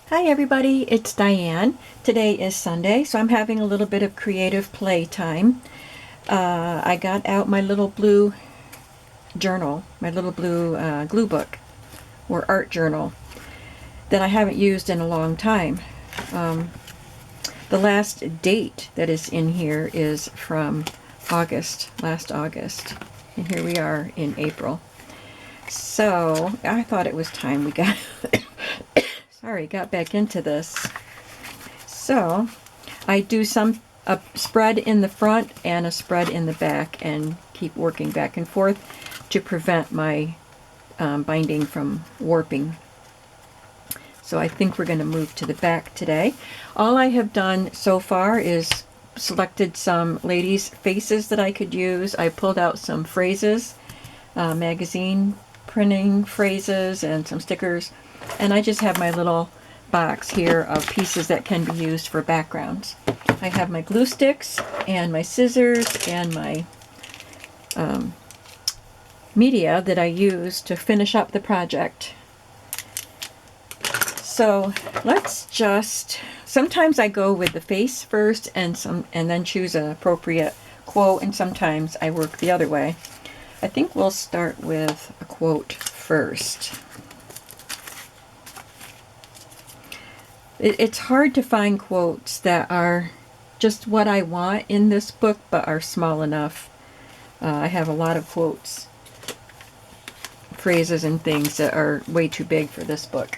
Hi everybody, it's Diane. Today is Sunday, so I'm having a little bit of creative play time. I got out my little blue journal, my little blue glue book or art journal that I haven't used in a long time. The last date that is in here is from August, last August, and here we are in April. So I thought it was time we got got back into this. So I do a spread in the front and a spread in the back and keep working back and forth to prevent my binding from warping. So I think we're going to move to the back today. All I have done so far is selected some ladies' faces that I could use. I pulled out some phrases, magazine printing phrases and some stickers, and I just have my little box here of pieces that can be used for backgrounds. I have my glue sticks and my scissors and my media that I use to finish up the project. So let's just, sometimes I go with the face first and then choose an appropriate quote, and sometimes I work the other way. I think we'll start with a quote first. It's hard to find quotes that are just what I want in this book, but are small enough. I have a lot of quotes, phrases, and things that are way too big for this book.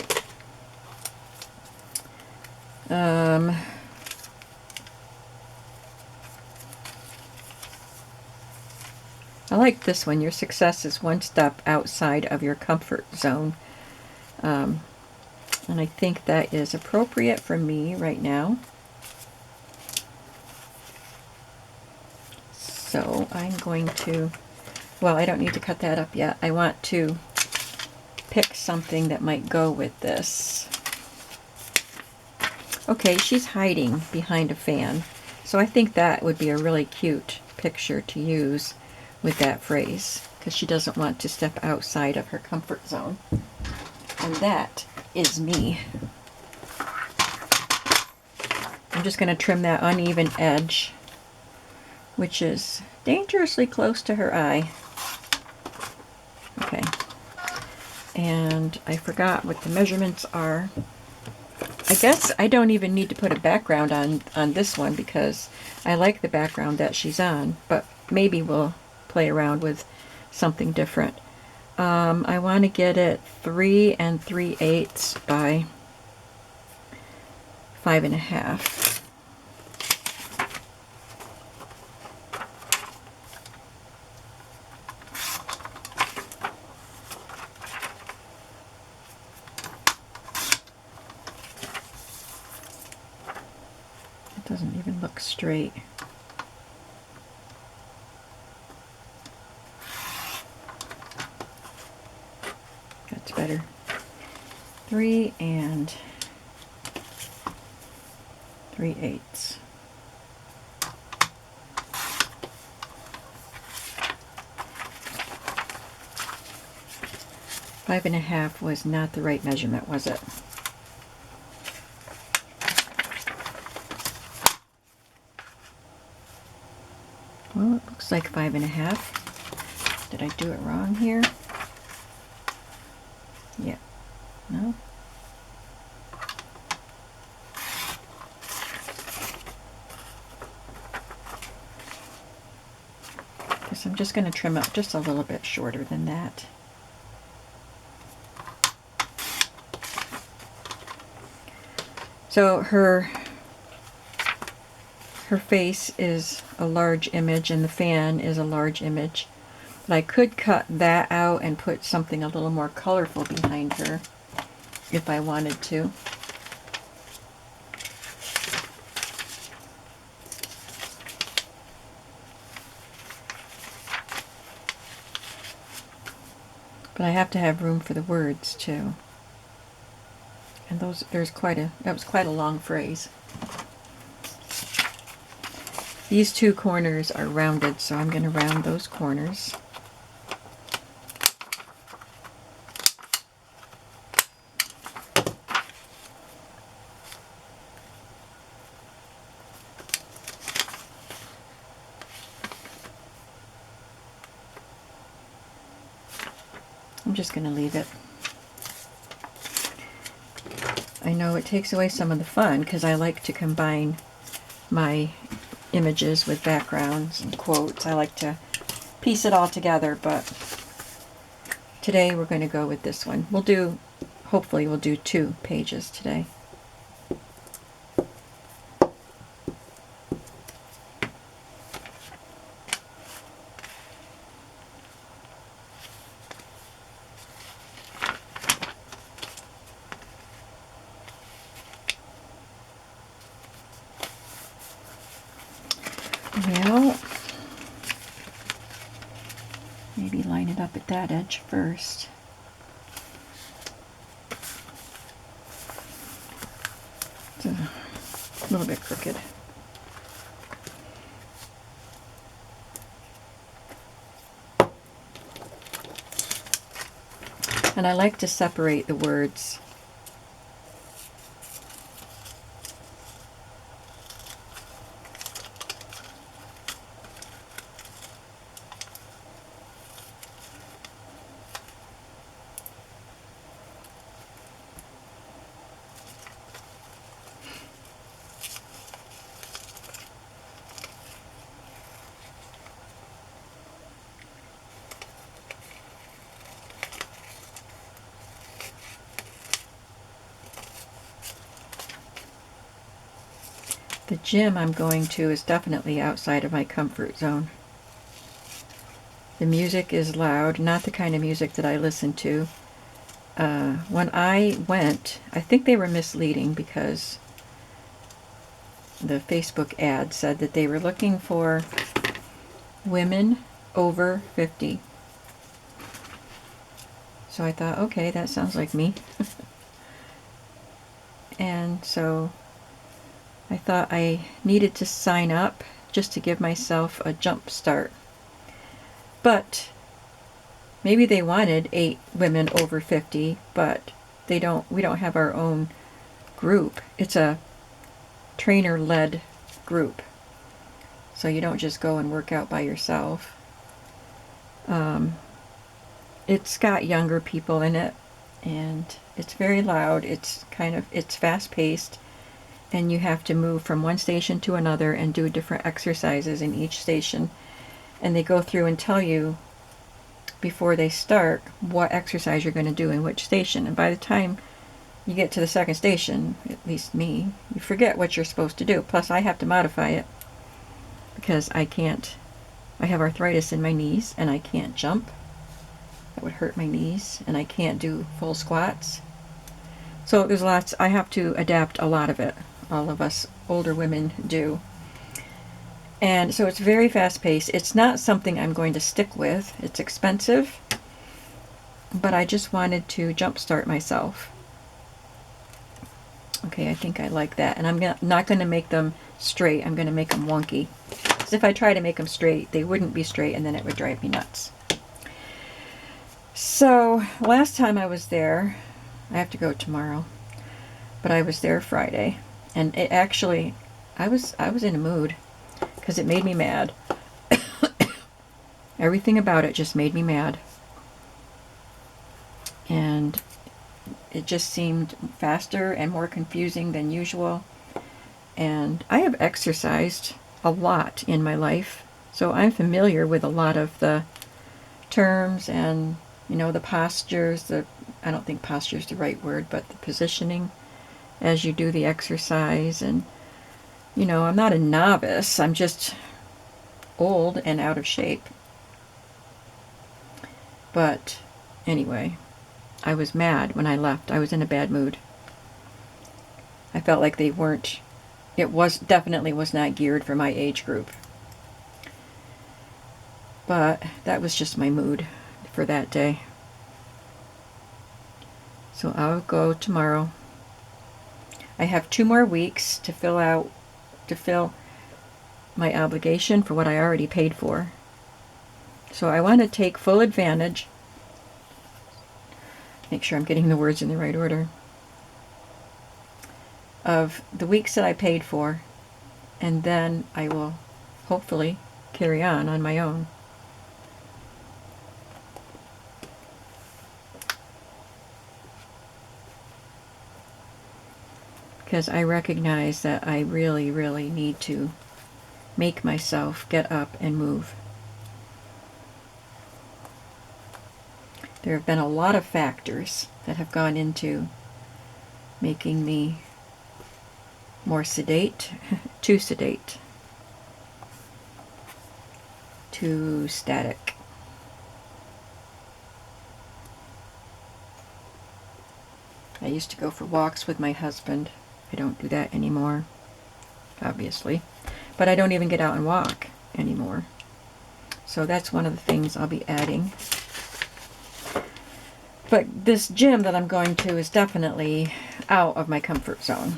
I like this one. Your success is one step outside of your comfort zone. And I think that is appropriate for me right now. So I'm going to, well, I don't need to cut that up yet. I want to pick something that might go with this. Okay, she's hiding behind a fan. So I think that would be a really cute picture to use with that phrase, because she doesn't want to step outside of her comfort zone. And that is me. I'm just going to trim that uneven edge, which is dangerously close to her eye. Okay. And I forgot what the measurements are. I guess I don't even need to put a background on this one because I like the background that she's on, but maybe we'll play around with something different. I want to get it 3 3/8 by 5.5. It doesn't even look straight. That's better. 3 3/8. Five and a half was not the right measurement, was it? Well, it looks like 5.5. Did I do it wrong here? Yeah. No? Guess I'm just going to trim up just a little bit shorter than that. So her face is a large image and the fan is a large image. But I could cut that out and put something a little more colorful behind her if I wanted to. But I have to have room for the words too. And that was quite a long phrase. These two corners are rounded, so I'm going to round those corners. just going to leave it. I know it takes away some of the fun because I like to combine my images with backgrounds and quotes. I like to piece it all together, but today we're going to go with this one. Hopefully we'll do 2 pages today. Well, maybe line it up at that edge first. It's a little bit crooked. And I like to separate the words. The gym I'm going to is definitely outside of my comfort zone. The music is loud, not the kind of music that I listen to. When I went, I think they were misleading because the Facebook ad said that they were looking for women over 50. So I thought, okay, that sounds like me. And so I thought I needed to sign up just to give myself a jump start. But maybe they wanted 8 women over 50, but we don't have our own group. It's a trainer-led group. So you don't just go and work out by yourself. It's got younger people in it, and it's very loud. It's fast-paced, and you have to move from one station to another and do different exercises in each station. And they go through and tell you before they start what exercise you're going to do in which station. And by the time you get to the second station, at least me, you forget what you're supposed to do. Plus I have to modify it because I have arthritis in my knees and I can't jump. That would hurt my knees, and I can't do full squats. So there's lots, I have to adapt a lot of it. All of us older women do. And so it's very fast-paced. It's not something I'm going to stick with. It's expensive, but I just wanted to jumpstart myself. Okay, I think I like that. And I'm not going to make them straight. I'm going to make them wonky. Because if I try to make them straight, they wouldn't be straight, and then it would drive me nuts. So last time I was there, I have to go tomorrow, but I was there Friday, and it actually, I was in a mood because it made me mad. Everything about it just made me mad. And it just seemed faster and more confusing than usual. And I have exercised a lot in my life, so I'm familiar with a lot of the terms and, the postures. I don't think posture is the right word, but the positioning as you do the exercise. And, I'm not a novice. I'm just old and out of shape. But anyway, I was mad when I left. I was in a bad mood. I felt like definitely was not geared for my age group. But that was just my mood for that day. So I'll go tomorrow. I have 2 more weeks to fill my obligation for what I already paid for. So I want to take full advantage. Make sure I'm getting the words in the right order. Of the weeks that I paid for, and then I will hopefully carry on my own. because I recognize that I really, really need to make myself get up and move. There have been a lot of factors that have gone into making me more sedate, too sedate, too static. I used to go for walks with my husband. I don't do that anymore, obviously. But I don't even get out and walk anymore. So that's one of the things I'll be adding. But this gym that I'm going to is definitely out of my comfort zone.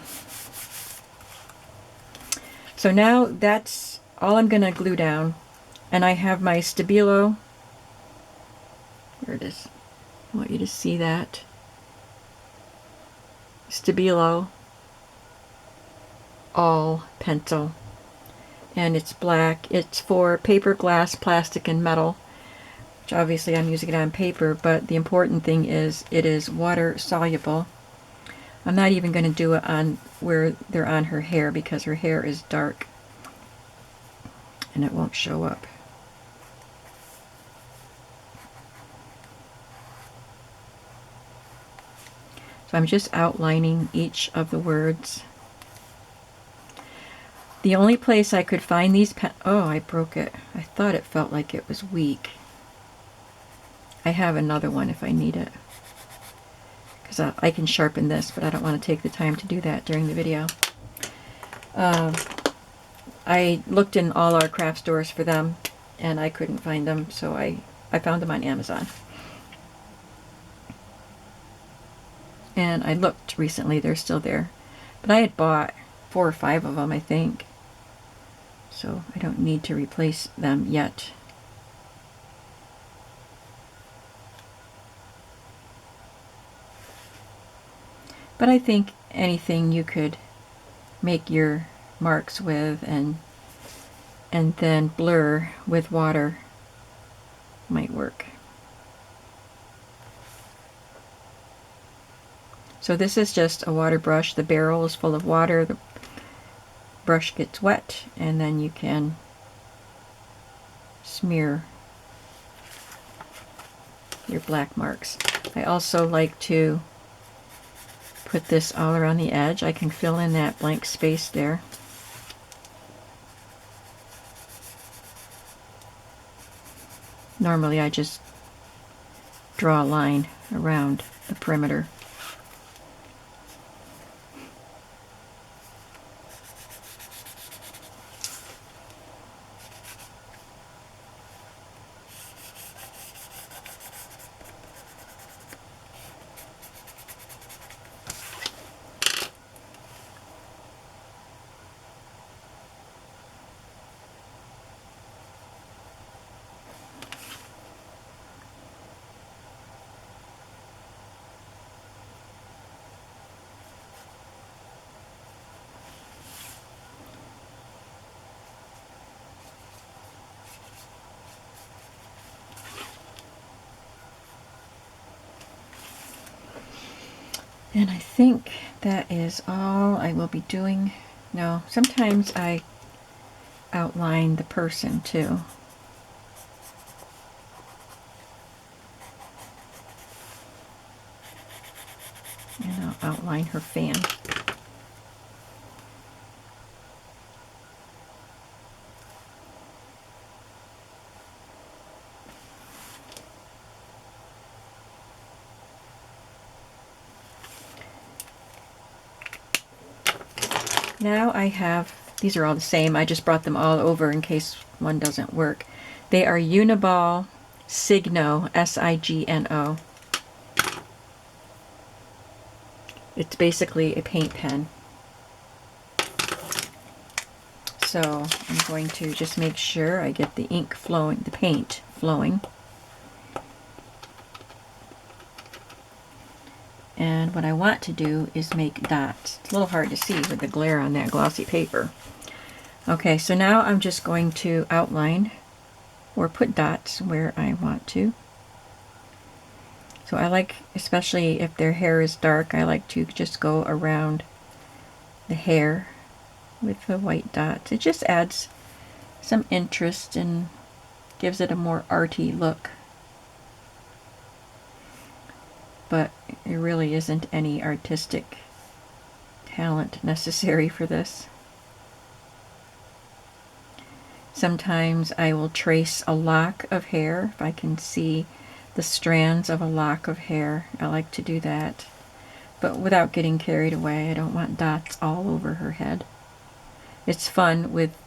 So now that's all I'm going to glue down. And I have my Stabilo. There it is. I want you to see that. Stabilo all pencil. And it's black. It's for paper, glass, plastic, and metal. Which obviously I'm using it on paper, but the important thing is it is water soluble. I'm not even going to do it on where they're on her hair because her hair is dark and it won't show up. So I'm just outlining each of the words. The only place I could find these oh, I broke it. I thought it felt like it was weak. I have another one if I need it. Because I can sharpen this, but I don't want to take the time to do that during the video. I looked in all our craft stores for them, and I couldn't find them, so I found them on Amazon. And I looked recently, they're still there. But I had bought 4 or 5 of them, I think. So I don't need to replace them yet. But I think anything you could make your marks with and then blur with water might work. So this is just a water brush. The barrel is full of water. The brush gets wet, and then you can smear your black marks. I also like to put this all around the edge. I can fill in that blank space there. Normally I just draw a line around the perimeter. And I think that is all I will be doing. No, sometimes I outline the person too. And I'll outline her fan. Now I have, these are all the same, I just brought them all over in case one doesn't work. They are Uniball Signo, S-I-G-N-O. It's basically a paint pen. So I'm going to just make sure I get the ink flowing, the paint flowing. And what I want to do is make dots. It's a little hard to see with the glare on that glossy paper. Okay, so now I'm just going to outline or put dots where I want to. So I like, especially if their hair is dark, I like to just go around the hair with the white dots. It just adds some interest and gives it a more arty look. But there really isn't any artistic talent necessary for this. Sometimes I will trace a lock of hair if I can see the strands of a lock of hair. I like to do that, but without getting carried away. I don't want dots all over her head. It's fun with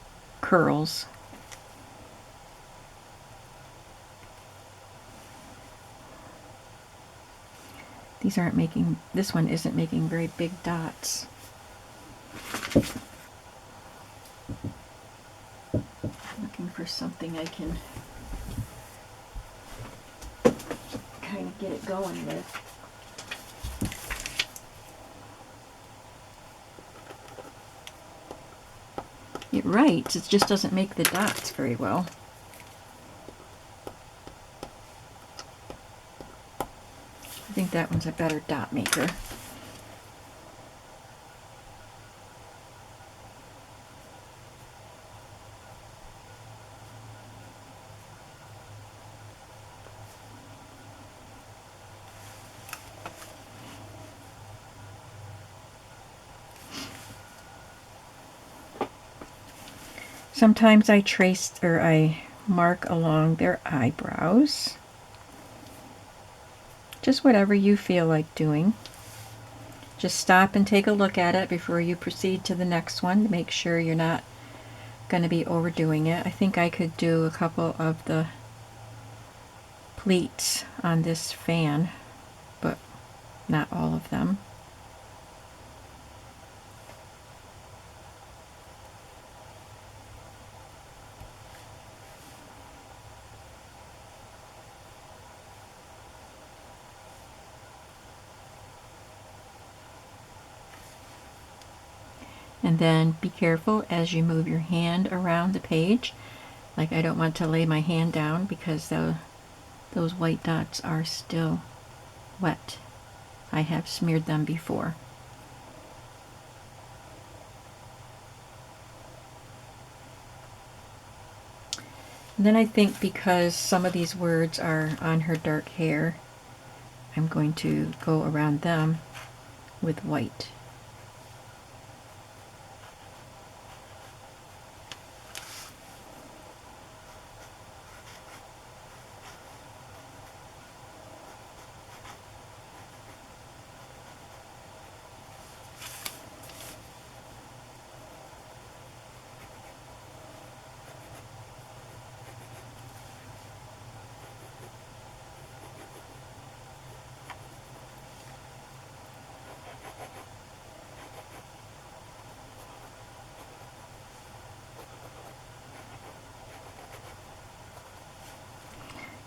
curls. These aren't making, this one isn't making very big dots. Looking for something I can kind of get it going with. It writes, it just doesn't make the dots very well. I think that one's a better dot maker. Sometimes I trace or I mark along their eyebrows. Just whatever you feel like doing. Just stop and take a look at it before you proceed to the next one to make sure you're not going to be overdoing it. I think I could do a couple of the pleats on this fan, but not all of them. And then be careful as you move your hand around the page. Like, I don't want to lay my hand down because those white dots are still wet. I have smeared them before. And then I think because some of these words are on her dark hair, I'm going to go around them with white.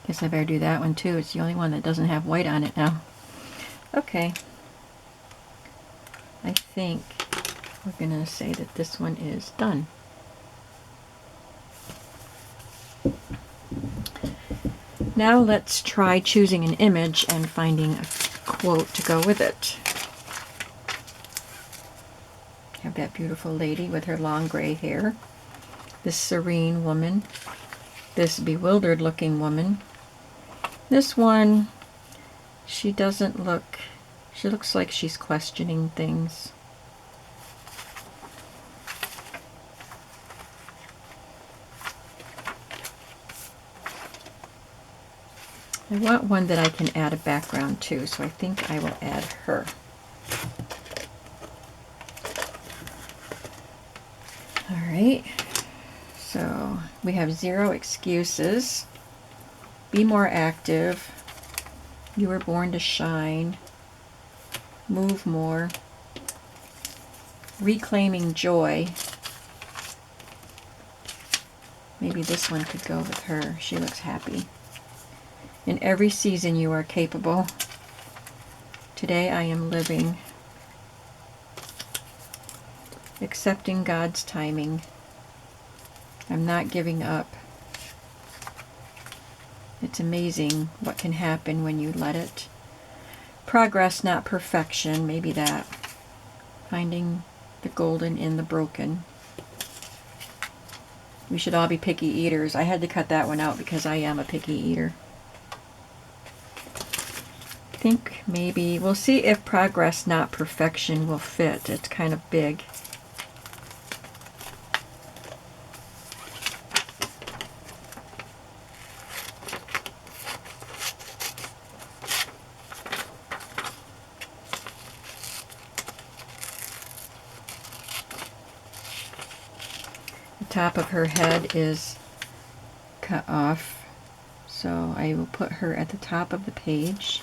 Guess I better do that one too. It's the only one that doesn't have white on it now. Okay. I think we're going to say that this one is done. Now let's try choosing an image and finding a quote to go with it. Have that beautiful lady with her long gray hair. This serene woman. This bewildered looking woman. This one, she doesn't look, she looks like she's questioning things. I want one that I can add a background to, so I think I will add her. All right, so we have 0 excuses. Be more active. You were born to shine. Move more. Reclaiming joy. Maybe this one could go with her. She looks happy. In every season you are capable. Today I am living. Accepting God's timing. I'm not giving up. It's amazing what can happen when you let it. Progress, not perfection. Maybe that. Finding the golden in the broken. We should all be picky eaters. I had to cut that one out because I am a picky eater. I think maybe, we'll see if Progress Not Perfection will fit. It's kind of big. The top of her head is cut off, so I will put her at the top of the page.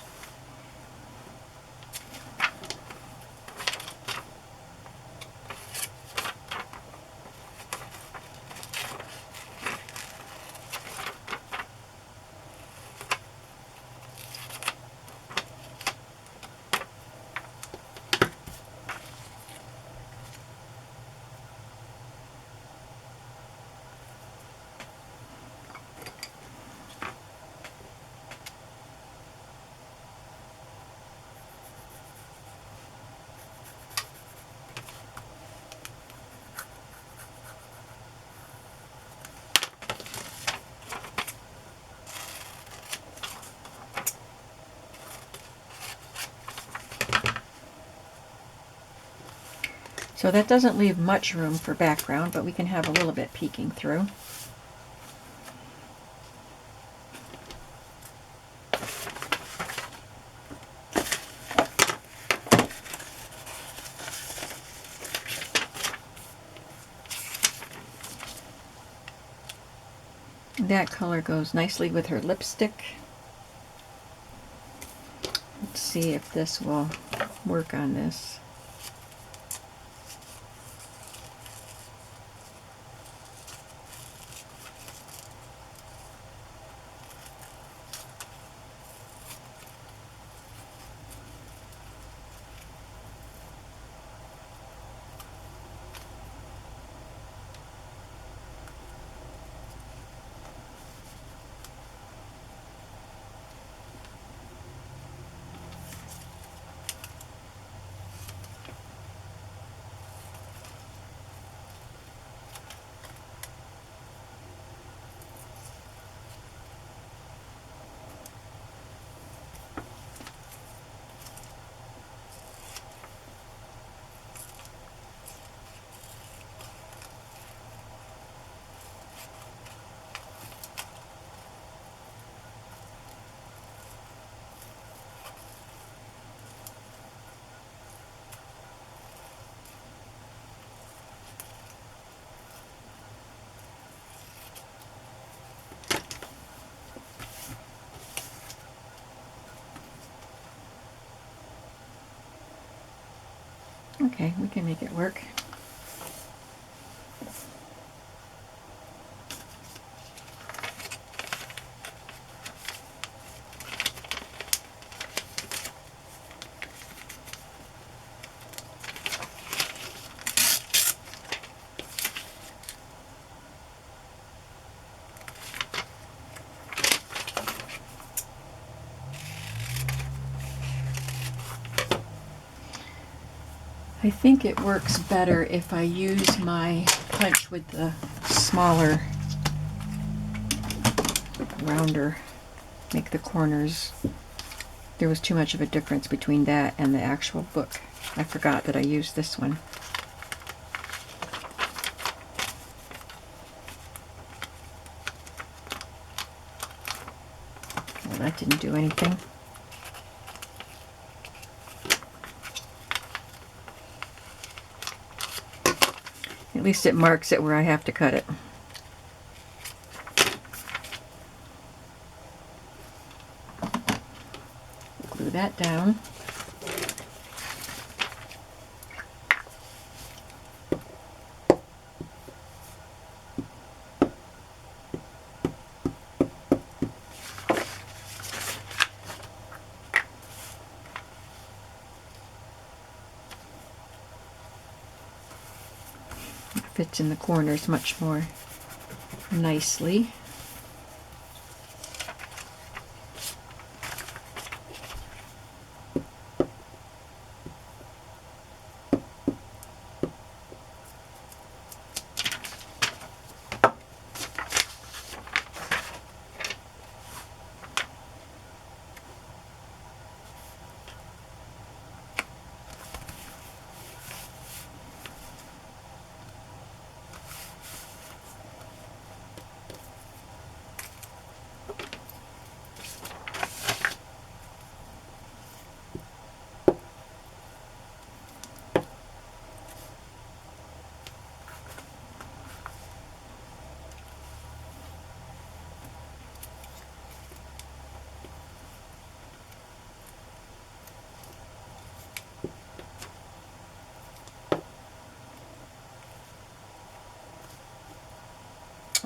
So that doesn't leave much room for background, but we can have a little bit peeking through. That color goes nicely with her lipstick. Let's see if this will work on this. Okay, we can make it work. I think it works better if I use my punch with the smaller, rounder, make the corners. There was too much of a difference between that and the actual book. I forgot that I used this one. Well, that didn't do anything. At least it marks it where I have to cut it. Glue that down. Fits in the corners much more nicely.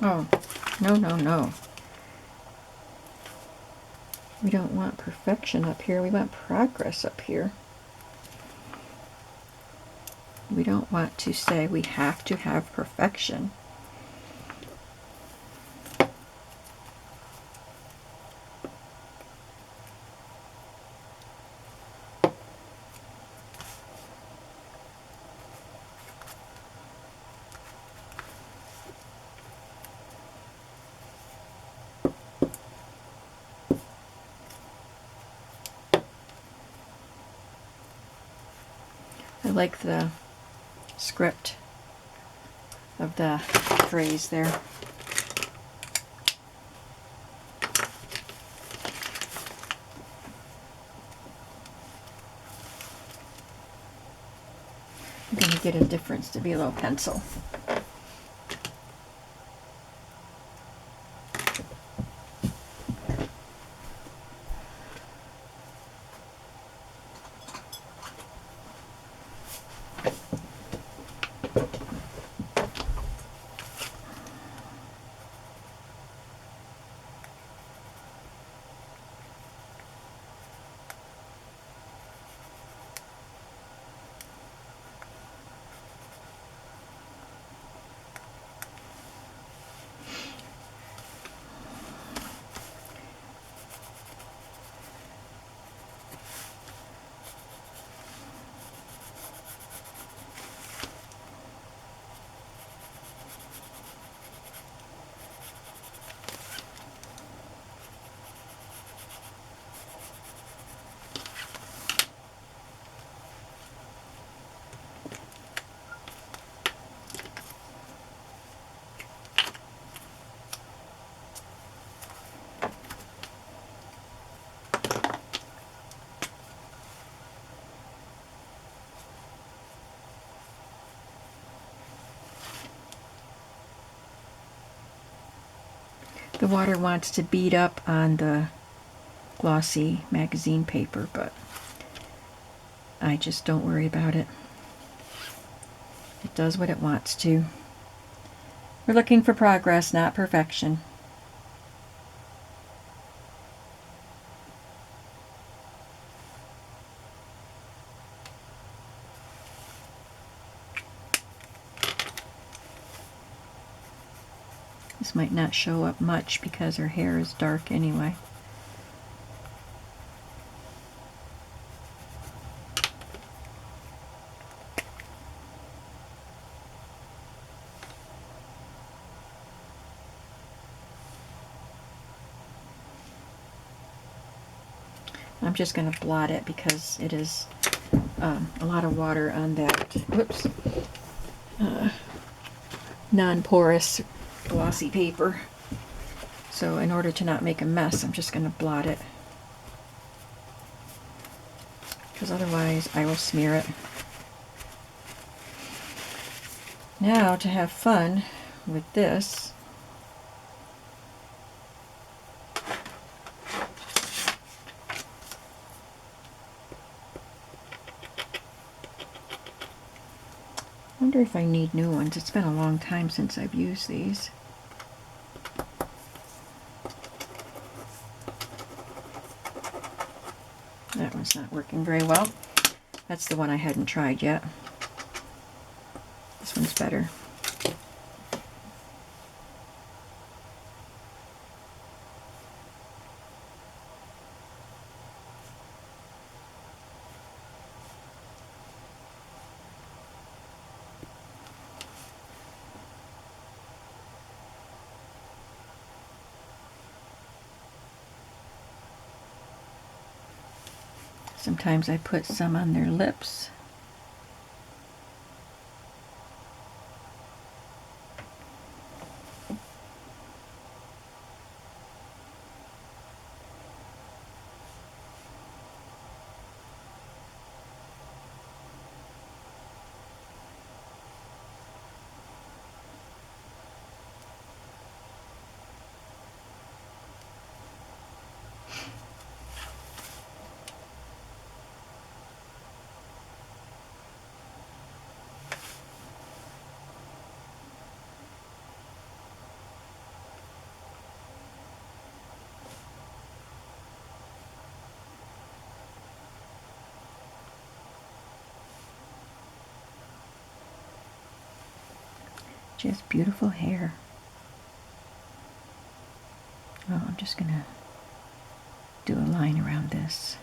Oh, no, no, no. We don't want perfection up here. We want progress up here. We don't want to say we have to have perfection. I like the script of the phrase there. I'm going to get a different Stabilo pencil. The water wants to bead up on the glossy magazine paper, but I just don't worry about it. It does what it wants to. We're looking for progress, not perfection. This might not show up much because her hair is dark anyway. I'm just going to blot it because it is a lot of water on that, whoops, non-porous glossy paper. So in order to not make a mess, I'm just going to blot it, because otherwise I will smear it. Now to have fun with this, I wonder if I need new ones. It's been a long time since I've used these. That one's not working very well. That's the one I hadn't tried yet. This one's better. Sometimes I put some on their lips. She has beautiful hair. Oh, I'm just gonna do a line around this.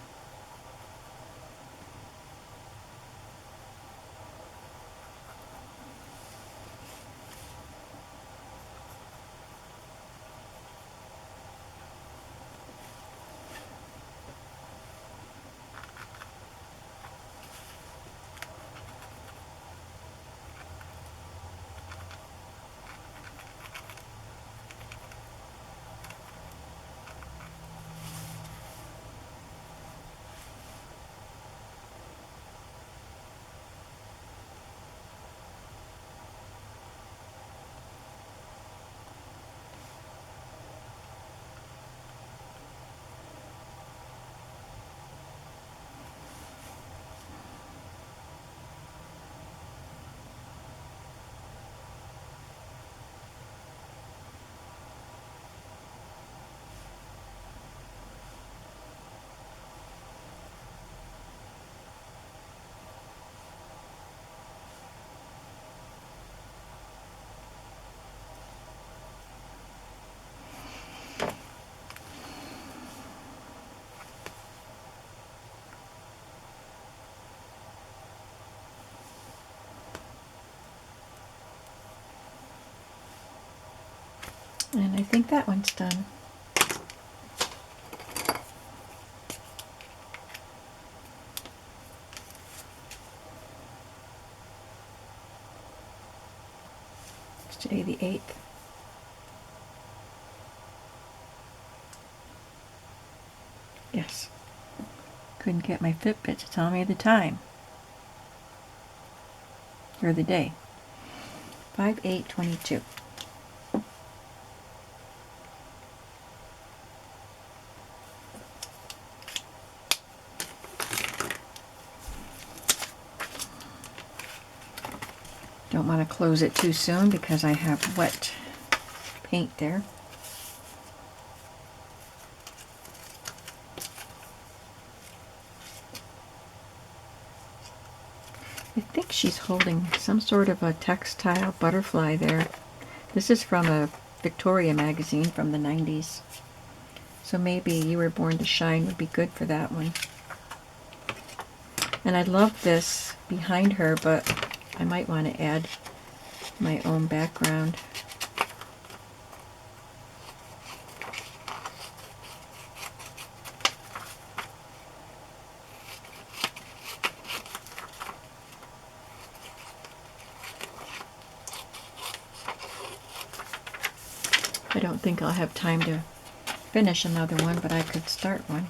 And I think that one's done. It's today the 8th. Yes. Couldn't get my Fitbit to tell me the time. Or the day. 5/8/22. Don't want to close it too soon because I have wet paint there. I think she's holding some sort of a textile butterfly there. This is from a Victoria magazine from the 90s. So maybe You Were Born to Shine would be good for that one. And I love this behind her, but I might want to add my own background. I don't think I'll have time to finish another one, but I could start one.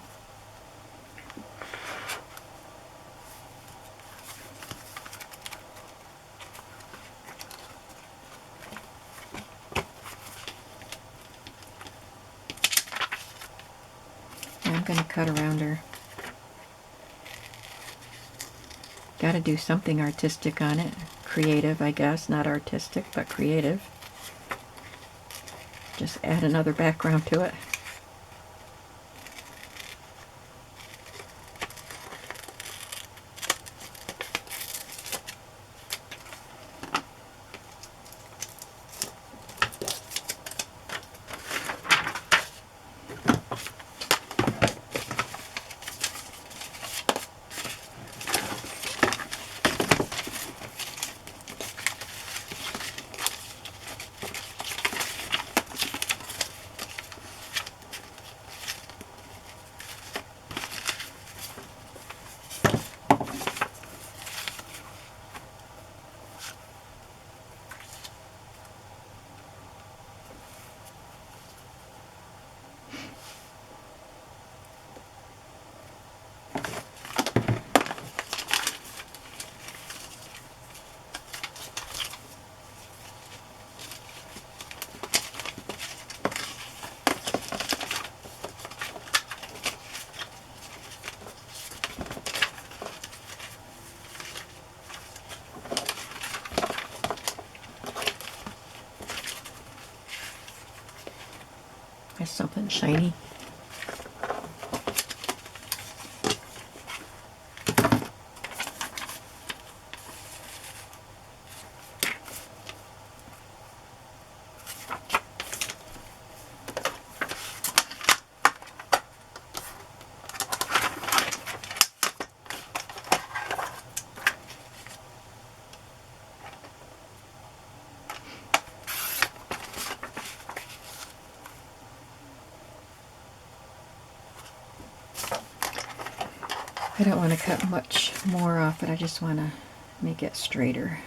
I'm going to cut around her. Got to do something artistic on it. Creative, I guess. Not artistic, but creative. Just add another background to it. There's something shiny. I don't want to cut much more off, but I just want to make it straighter.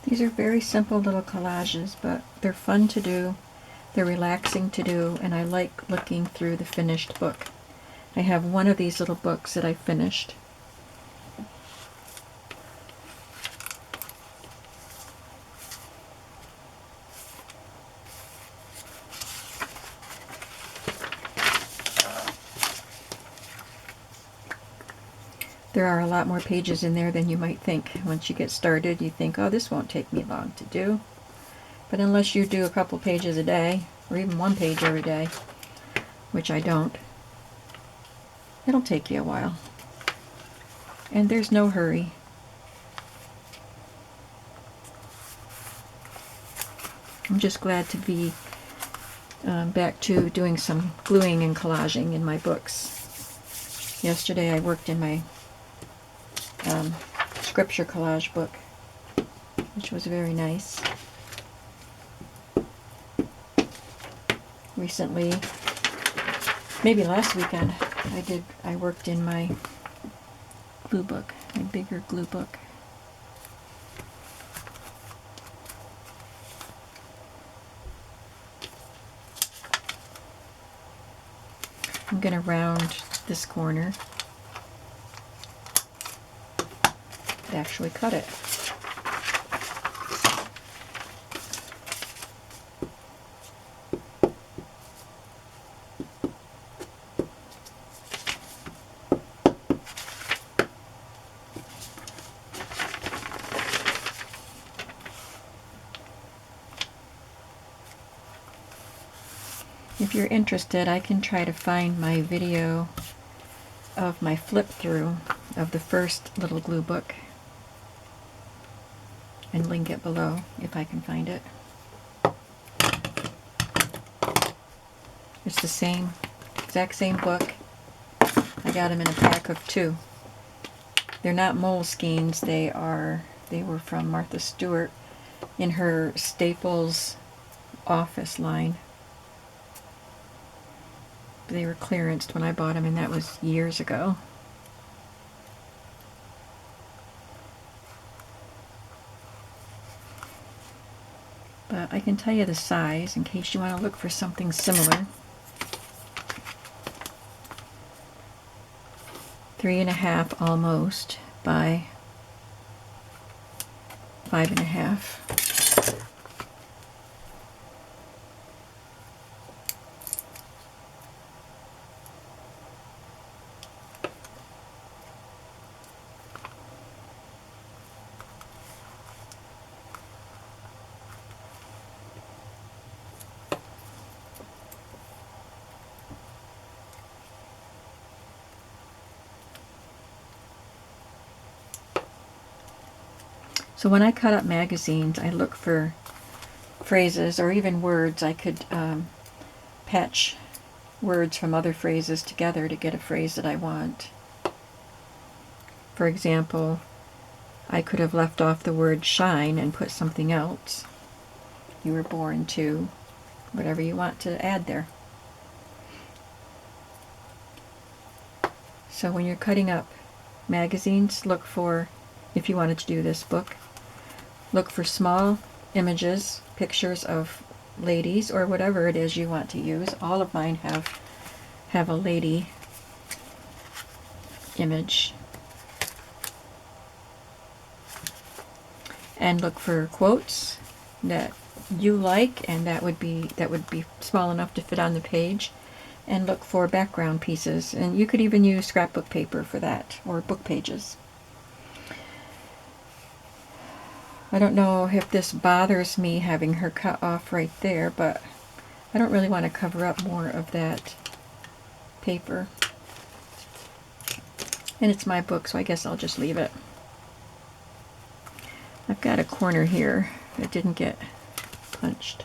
These are very simple little collages, but they're fun to do, they're relaxing to do, and I like looking through the finished book. I have one of these little books that I finished. There are a lot more pages in there than you might think. Once you get started, you think, oh, this won't take me long to do. But unless you do a couple pages a day, or even one page every day, which I don't, it'll take you a while. And there's no hurry. I'm just glad to be back to doing some gluing and collaging in my books. Yesterday I worked in my scripture collage book, which was very nice. Recently, maybe last weekend, I worked in my glue book, my bigger glue book. I'm going to round this corner and actually cut it. If you're interested, I can try to find my video of my flip through of the first little glue book and link it below if I can find it. It's the same, exact same book. I got them in a pack of 2. They're not Moleskines, they were from Martha Stewart in her Staples office line. They were clearanced when I bought them, and that was years ago. But I can tell you the size in case you want to look for something similar. 3.5 almost by 5.5. So when I cut up magazines, I look for phrases or even words. I could patch words from other phrases together to get a phrase that I want. For example, I could have left off the word shine and put something else. You were born to, whatever you want to add there. So when you're cutting up magazines, look for, if you wanted to do this book, look for small images, pictures of ladies or whatever it is you want to use. All of mine have a lady image. And look for quotes that you like and that would be small enough to fit on the page. And look for background pieces, and you could even use scrapbook paper for that, or book pages. I don't know if this bothers me having her cut off right there, but I don't really want to cover up more of that paper. And it's my book, so I guess I'll just leave it. I've got a corner here that didn't get punched.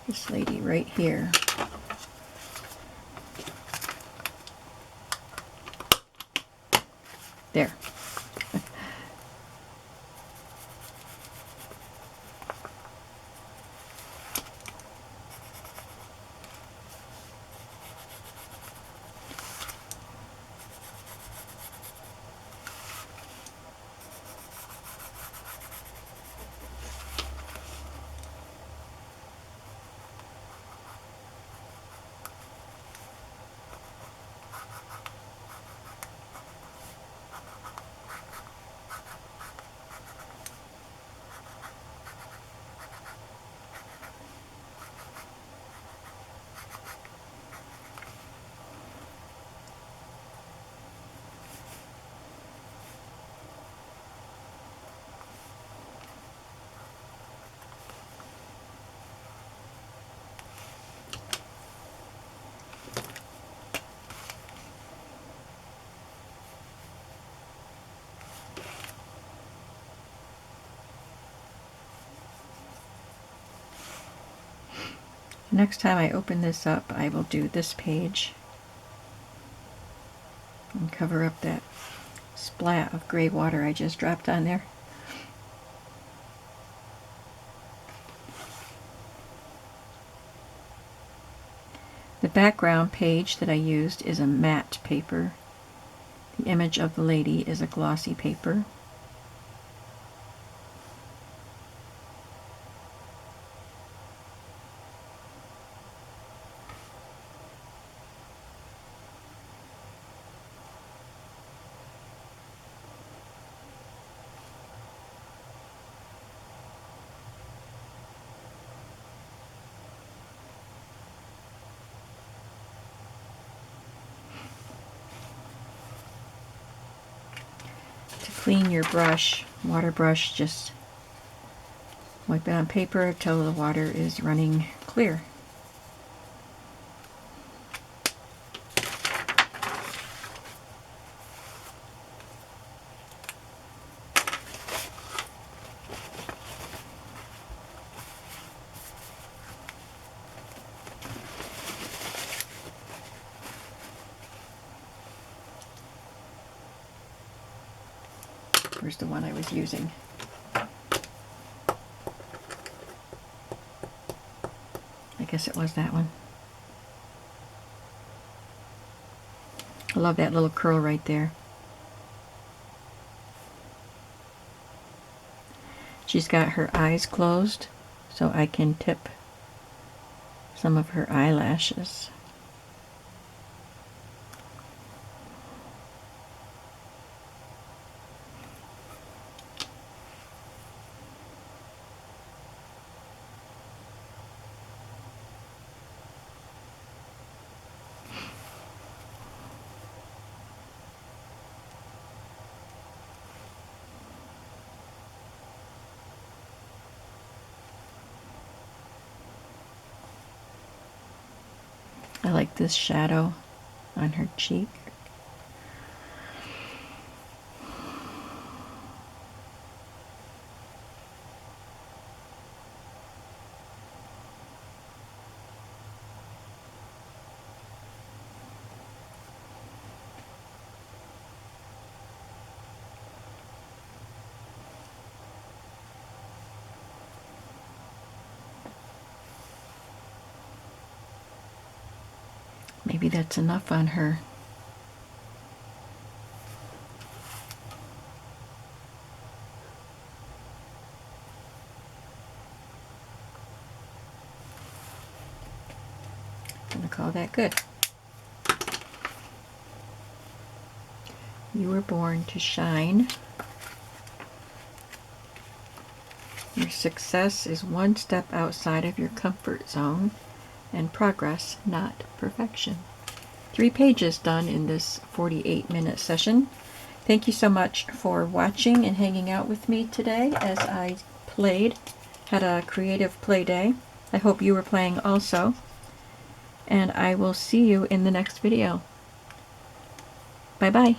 This lady right here. There. Next time I open this up, I will do this page and cover up that splat of gray water I just dropped on there. The background page that I used is a matte paper. The image of the lady is a glossy paper. Clean your brush, water brush, just wipe it on paper until the water is running clear. Where's the one I was using? I guess it was that one. I love that little curl right there. She's got her eyes closed, so I can tip some of her eyelashes. I like this shadow on her cheek. Maybe that's enough on her. I'm gonna call that good. You were born to shine. Your success is one step outside of your comfort zone, and progress, not perfection. 3 pages done in this 48-minute session. Thank you so much for watching and hanging out with me today as I played, had a creative play day. I hope you were playing also, and I will see you in the next video. Bye-bye.